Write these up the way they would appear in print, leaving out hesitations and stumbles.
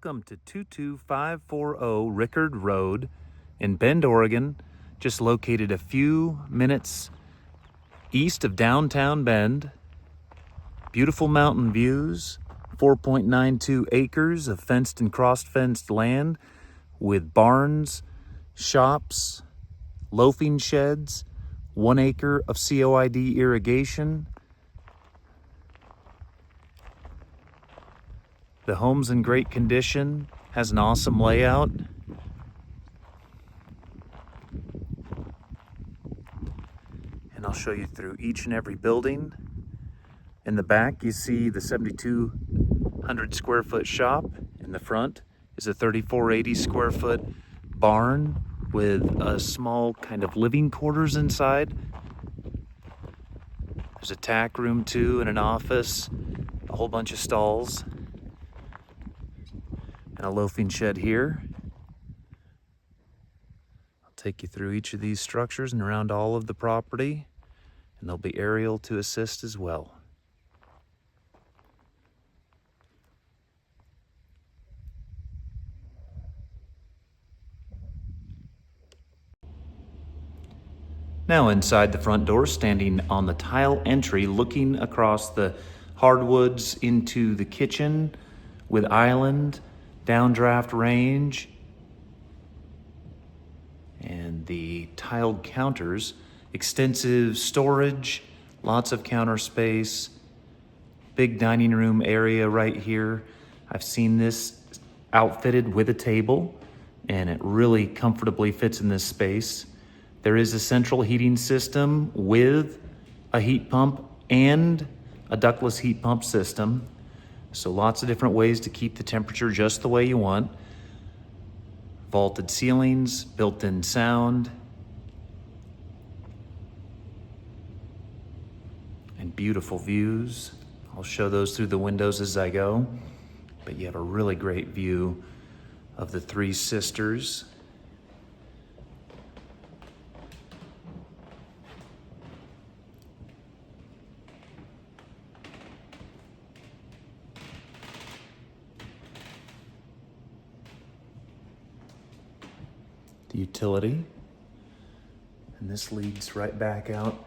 Welcome to 22540 Rickard Road in Bend, Oregon, just located a few minutes east of downtown Bend. Beautiful mountain views, 4.92 acres of fenced and cross-fenced land with barns, shops, loafing sheds, 1 acre of COID irrigation. The home's in great condition, has an awesome layout. And I'll show you through each and every building. In the back, you see the 7,200 square foot shop. In the front is a 3,480 square foot barn with a small kind of living quarters inside. There's a tack room too and an office, a whole bunch of stalls, and a loafing shed here. I'll take you through each of these structures and around all of the property, and there'll be aerial to assist as well. Now inside the front door, standing on the tile entry, looking across the hardwoods into the kitchen with island, downdraft range, and the tiled counters, extensive storage, lots of counter space, big dining room area right here. I've seen this outfitted with a table, and it really comfortably fits in this space. There is a central heating system with a heat pump and a ductless heat pump system. So lots of different ways to keep the temperature just the way you want. Vaulted ceilings, built-in sound, and beautiful views. I'll show those through the windows as I go, but you have a really great view of the Three Sisters. The utility, and this leads right back out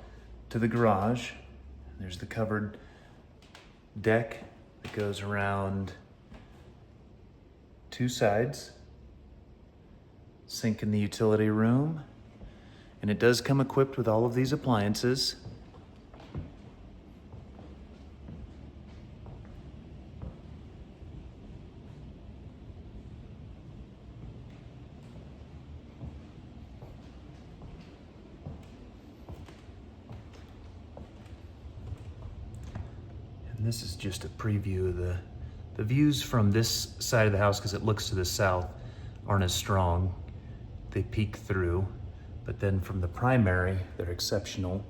to the garage. There's the covered deck that goes around 2 sides, sink in the utility room, and it does come equipped with all of these appliances. And this is just a preview of the views from this side of the house, because it looks to the south, aren't as strong. They peek through, but then from the primary, they're exceptional.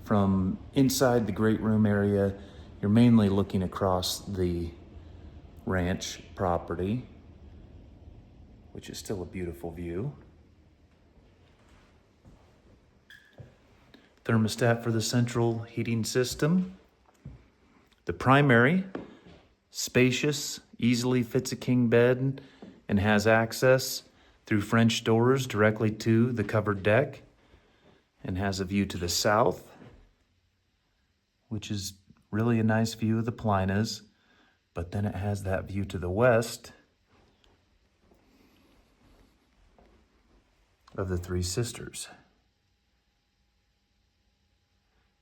From inside the great room area, you're mainly looking across the ranch property, which is still a beautiful view. Thermostat for the central heating system. The primary, spacious, easily fits a king bed and has access through French doors directly to the covered deck, and has a view to the south, which is really a nice view of the Plinas, but then it has that view to the west of the Three Sisters.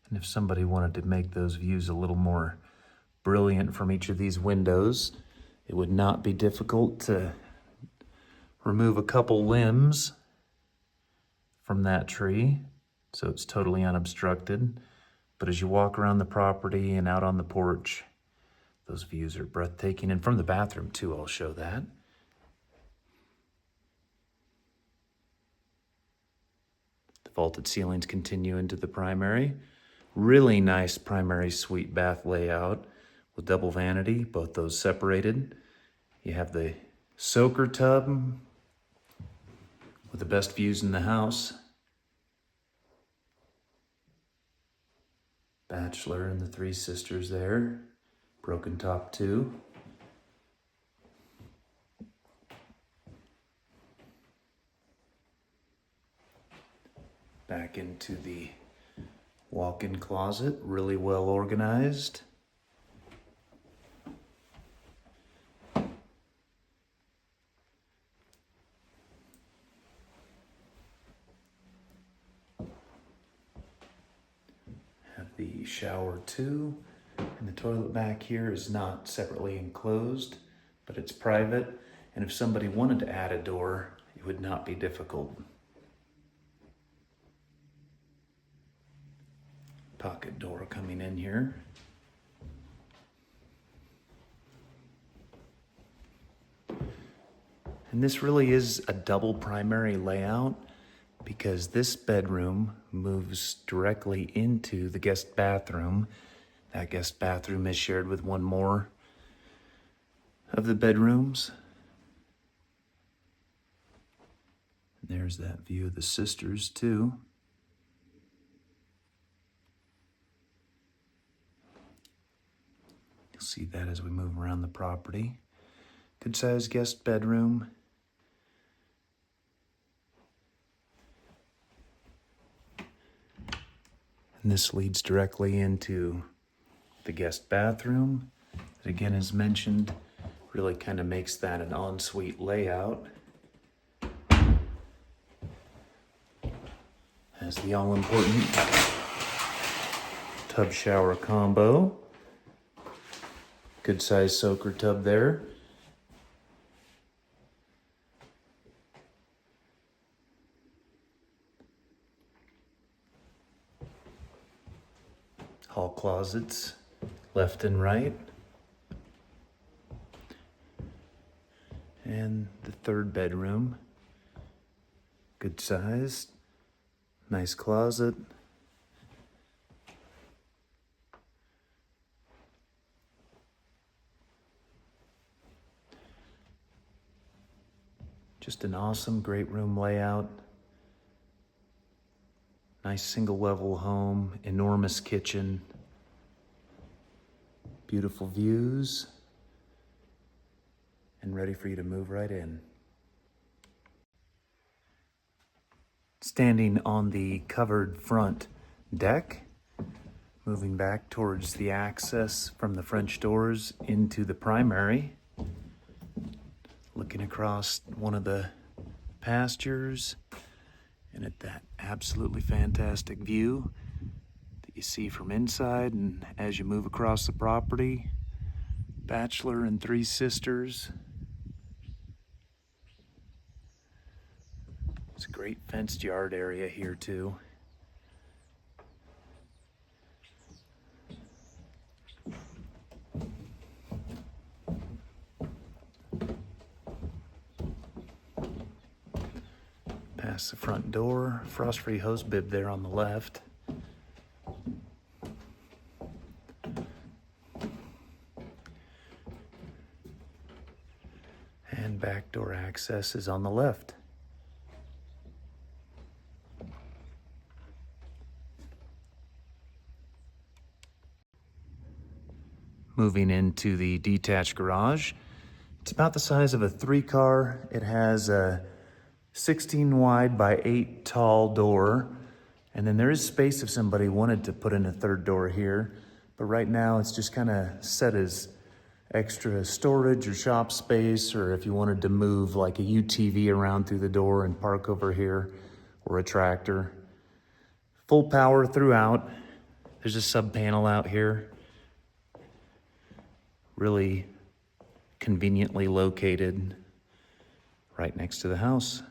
And if somebody wanted to make those views a little more brilliant from each of these windows, it would not be difficult to remove a couple limbs from that tree so it's totally unobstructed. But as you walk around the property and out on the porch, those views are breathtaking. And from the bathroom too, I'll show that. The vaulted ceilings continue into the primary. Really nice primary suite bath layout with double vanity, both those separated. You have the soaker tub with the best views in the house. Bachelor and the Three Sisters there. Broken top too. Back into the walk-in closet, really well organized. Have the shower too, and the toilet back here is not separately enclosed, but it's private, and if somebody wanted to add a door, it would not be difficult. Pocket door coming in here. And this really is a double primary layout because this bedroom moves directly into the guest bathroom. That guest bathroom is shared with one more of the bedrooms. There's that view of the sisters too. You'll see that as we move around the property. Good sized guest bedroom. And this leads directly into the guest bathroom. That again, as mentioned, really kind of makes that an ensuite layout. Has the all-important tub shower combo. Good sized soaker tub there. Hall closets, left and right. And the third bedroom, good size, nice closet. Just an awesome, great room layout. Nice single level home, enormous kitchen, beautiful views, and ready for you to move right in. Standing on the covered front deck, moving back towards the access from the French doors into the primary, looking across one of the pastures, and at that absolutely fantastic view that you see from inside. And as you move across the property, bachelor and 3 sisters. It's a great fenced yard area here too. Past the front door, frost-free hose bib there on the left. And back door access is on the left. Moving into the detached garage. It's about the size of a 3-car. It has a 16 wide by 8 tall door. And then there is space if somebody wanted to put in a third door here. But right now it's just kind of set as extra storage or shop space, or if you wanted to move like a UTV around through the door and park over here, or a tractor. Full power throughout. There's a sub panel out here. Really conveniently located right next to the house.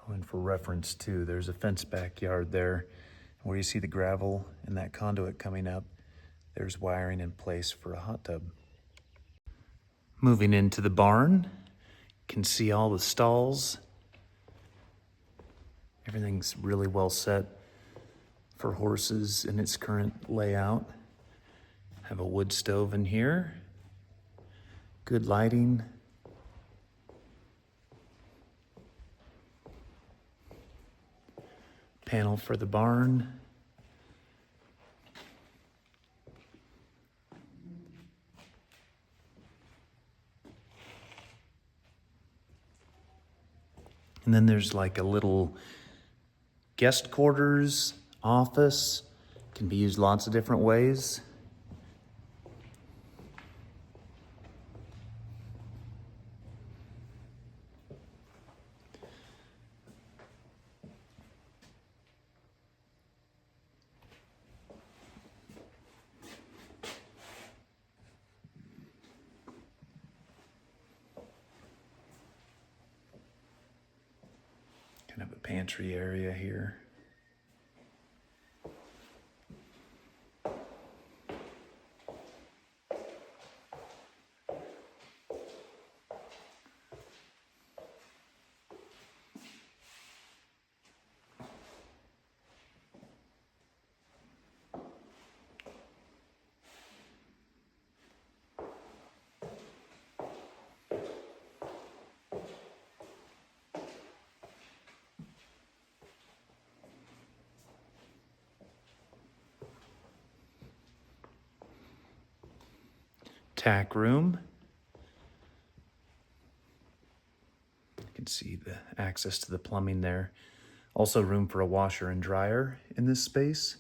Oh, and for reference too, there's a fenced backyard there. Where you see the gravel and that conduit coming up, there's wiring in place for a hot tub. Moving into the barn, you can see all the stalls. Everything's really well set for horses in its current layout. Have a wood stove in here. Good lighting. Panel for the barn. And then there's like a little guest quarters, office, can be used lots of different ways. Kind of a pantry area here. Tack room. You can see the access to the plumbing there. Also room for a washer and dryer in this space.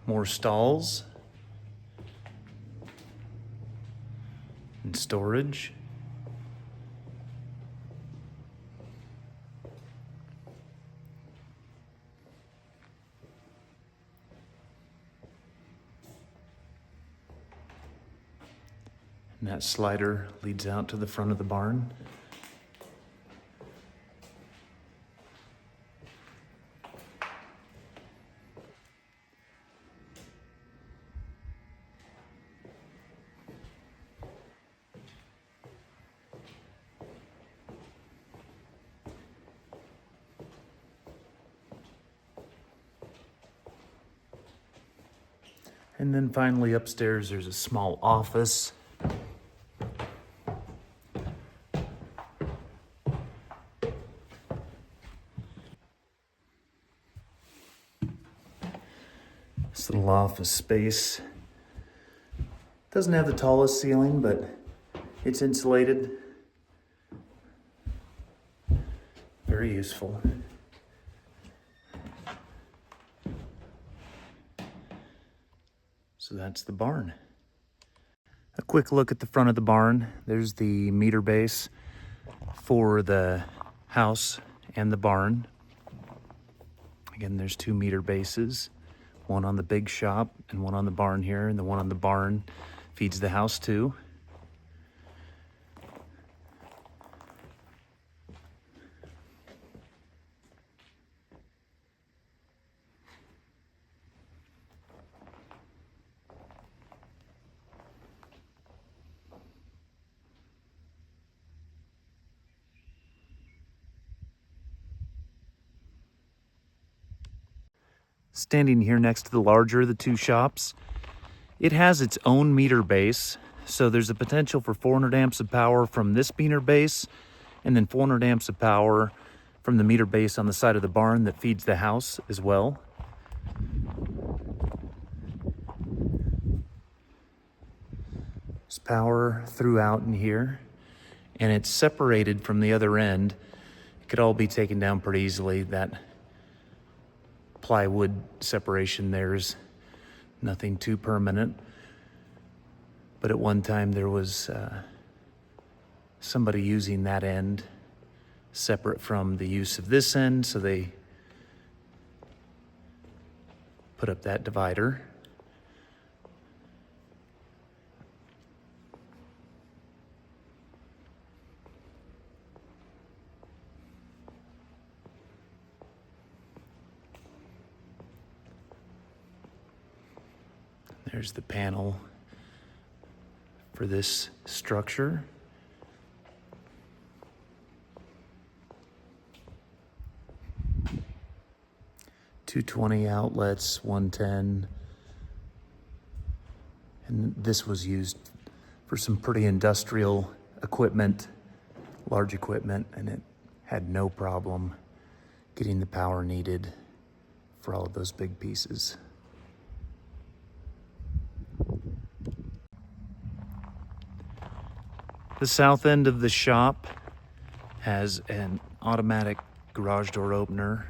More stalls and storage. And that slider leads out to the front of the barn. And then finally upstairs, there's a small office. This little office space doesn't have the tallest ceiling, but it's insulated. Very useful. So that's the barn. A quick look at the front of the barn. There's the meter base for the house and the barn. Again, there's 2 meter bases, one on the big shop and one on the barn here, and the one on the barn feeds the house too. Standing here next to the larger of the 2 shops, it has its own meter base, so there's a potential for 400 amps of power from this meter base, and then 400 amps of power from the meter base on the side of the barn that feeds the house as well. There's power throughout in here, and it's separated from the other end. It could all be taken down pretty easily. That plywood separation there's nothing too permanent, but at one time there was somebody using that end separate from the use of this end, so they put up that divider. There's the panel for this structure. $220 outlets, 110. And this was used for some pretty industrial equipment, large equipment, and it had no problem getting the power needed for all of those big pieces. The south end of the shop has an automatic garage door opener,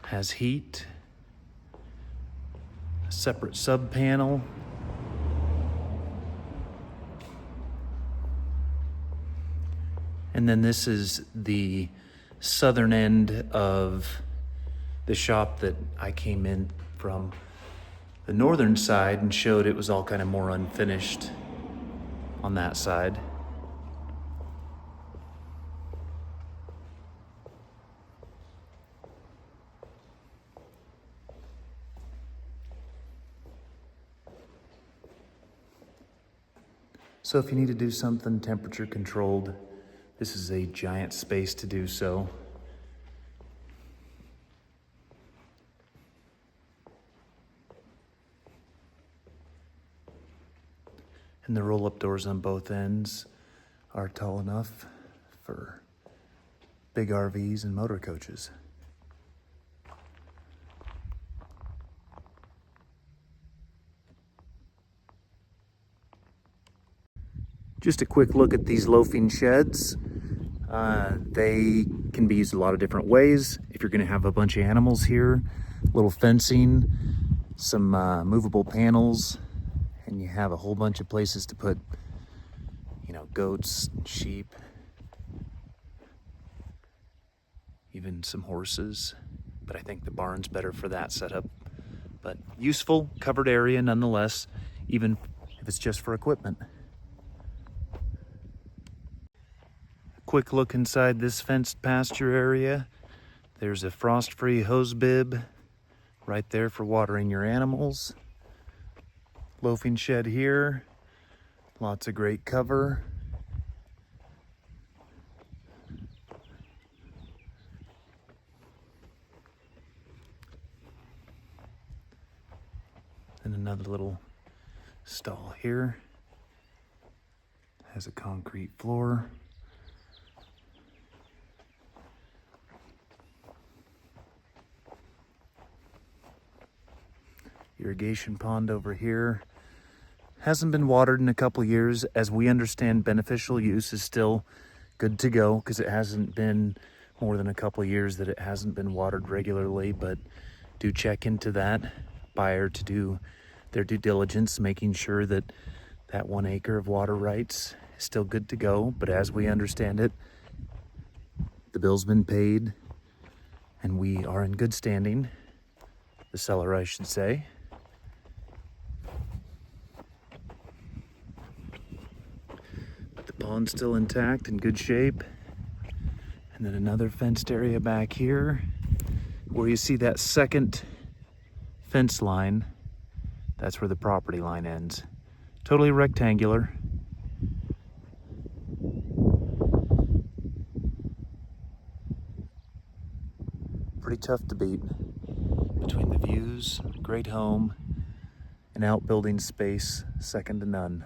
has heat, a separate sub panel, and then this is the southern end of the shop that I came in from the northern side and showed it was all kind of more unfinished on that side. So if you need to do something temperature controlled, this is a giant space to do so. And the roll-up doors on both ends are tall enough for big RVs and motor coaches. Just a quick look at these loafing sheds. They can be used a lot of different ways. If you're gonna have a bunch of animals here, little fencing, some movable panels, and you have a whole bunch of places to put, goats, sheep, even some horses. But I think the barn's better for that setup. But useful, covered area nonetheless, even if it's just for equipment. Quick look inside this fenced pasture area. There's a frost-free hose bib right there for watering your animals. Loafing shed here. Lots of great cover. And another little stall here. Has a concrete floor. Irrigation pond over here. Hasn't been watered in a couple years. As we understand, beneficial use is still good to go because it hasn't been more than a couple years that it hasn't been watered regularly, but do check into that buyer to do their due diligence, making sure that that 1 acre of water rights is still good to go. But as we understand it, the bill's been paid and we are in good standing. The seller, I should say. But the pond's still intact, in good shape. And then another fenced area back here where you see that second fence line. That's where the property line ends. Totally rectangular. Pretty tough to beat. Between the views, great home, and outbuilding space second to none.